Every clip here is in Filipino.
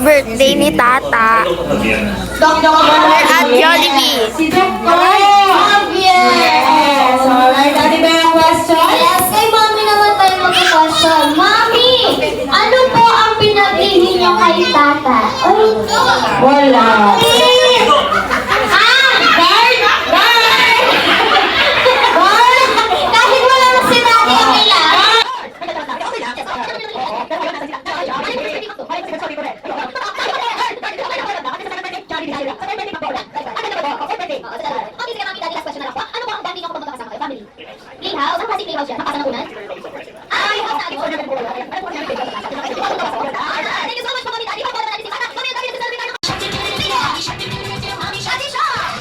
birthday ni Tata. We're at Jollibee. Yes! Alright, Ate ba yung question? Yes, kay Mami naman tayo mag-question. Mami, ano po ang pinaglihi niyo kay Tata? Ay, Wala. kahit wala na si Daddy, okay lang. Okay, sige Mami, Daddy, last question na lang po. Ano po ang dami niyo kapag magkakasama kayo? Family? Playhouse? Anong klaseng playhouse yan? Makasanukunan? Ay, house na. Thank you so much po, Mami, Daddy. Pagpapala natin si Tata. Mami, Daddy, nagsasabi tayo. Daddy Shop!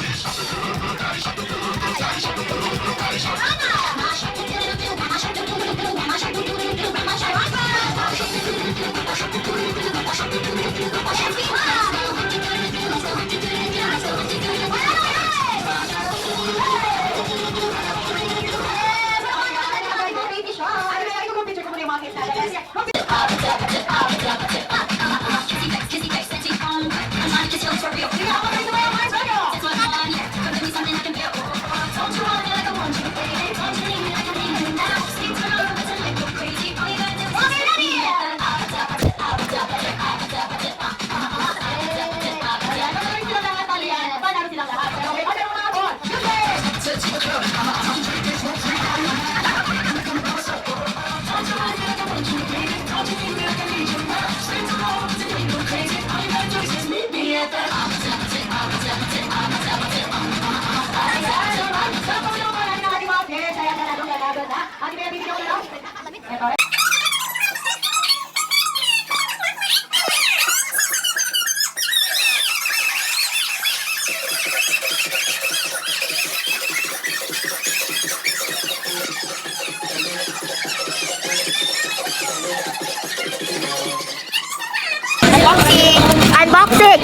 Unboxing!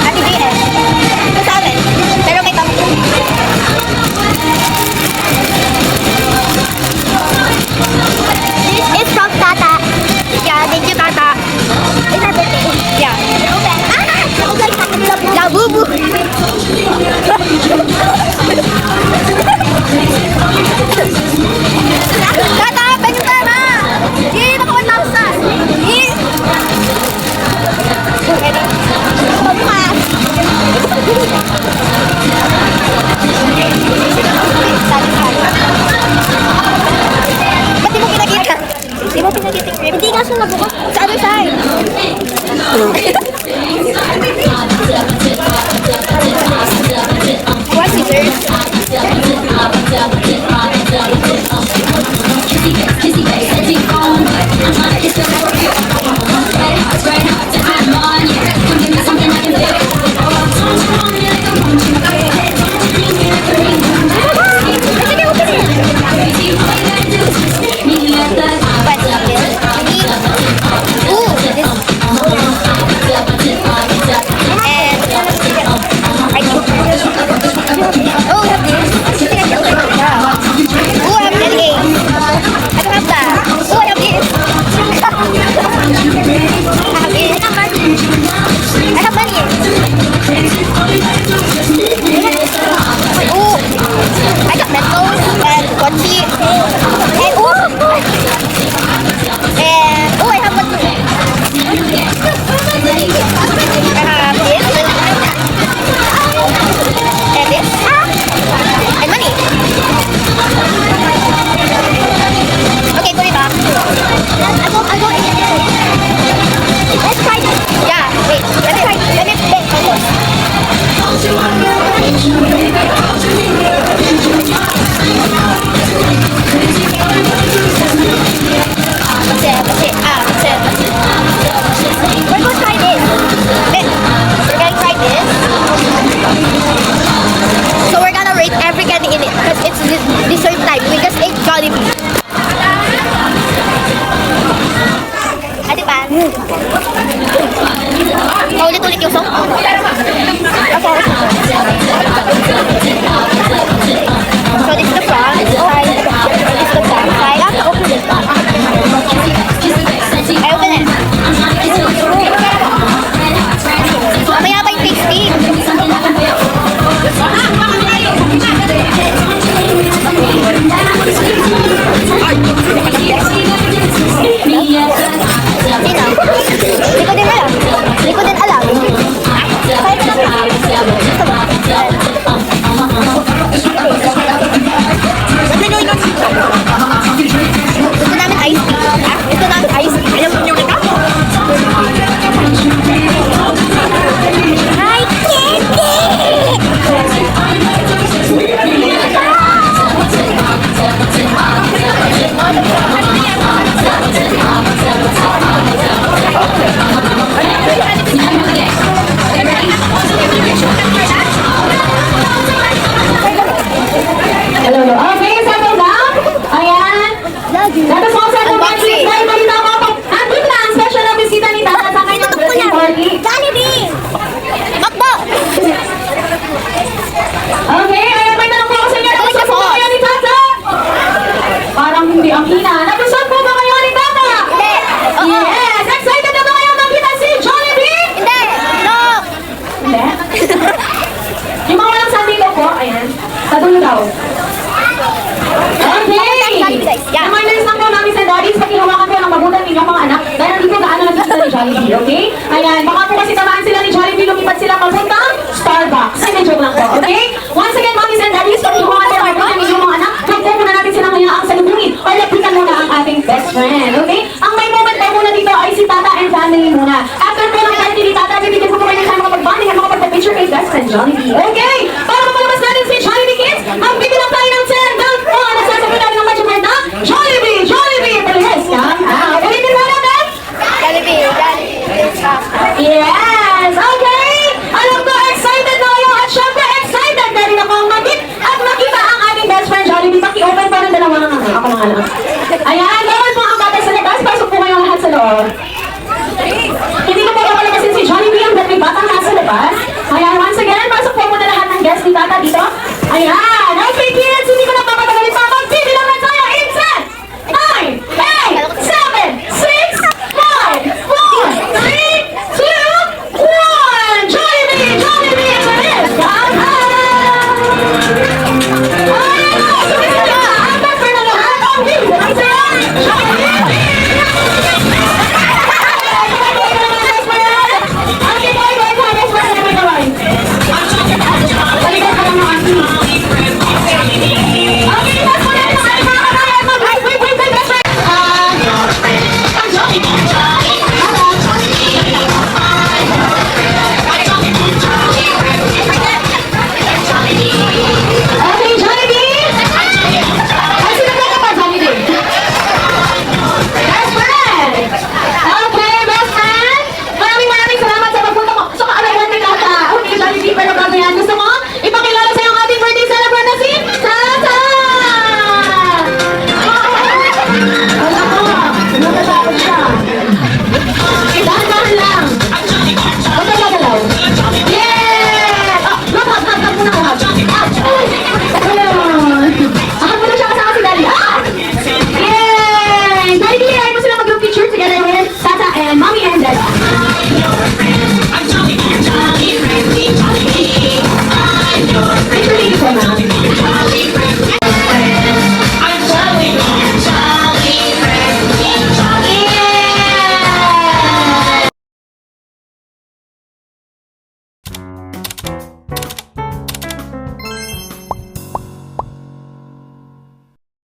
Ate BS. Ito sa amin. Pero may tampo. This is from Tata. Yeah, thank you, Tata. It's our birthday. Yeah. Labubu. Tata, pengen na! Hindi na ko 1,000. Ba't di mo pinagkita? Di mo pinagkita? Hindi nga siya nabukas. Sa other side. What scissors? Paulit-ulit yung song? Okay. So this is the front, this side, this is the back side. Open this back. okay? Ayan, baka po kasi tamaan sila ni Jollibee, lumipat sila papuntang Starbucks. Ay, medyo lang po, okay? Once again, mommies and daddies, pag yung mga tayo ng inyong mga anak, hagpo muna natin silang hayaang salubungin or lapitan muna ang ating best friend, okay? Ang may moment pa muna dito ay si Tata and family muna. After po ng party ni Tata, bibigyan ko po kayo ng time makapag-bonding at makapag-picture kay best friend Jollibee, okay? Para mapalabas natin si Jollibee Kids, ang bigyan lang tayo ng send down po ang nagsasabi natin ng magic word na Jollibee! Jollibee! Palihis, come out! Ulitin mo natin! Jollibee. Yes! Okay! Alam ko, excited na kayo at syempre excited na rin akong mag-meet at makita ang ating best friend Jollibee. Paki-open pa ng dalawa ng ako mga lang. Ayan, gawin po ang bata sa labas. Pasok po kayong lahat sa loob. Hindi ko po papalabasin si Jollibee ang may batang nasa labas. Ayan, once again, pasok po muna lahat ng guests ni Tata dito. Ayan, okay,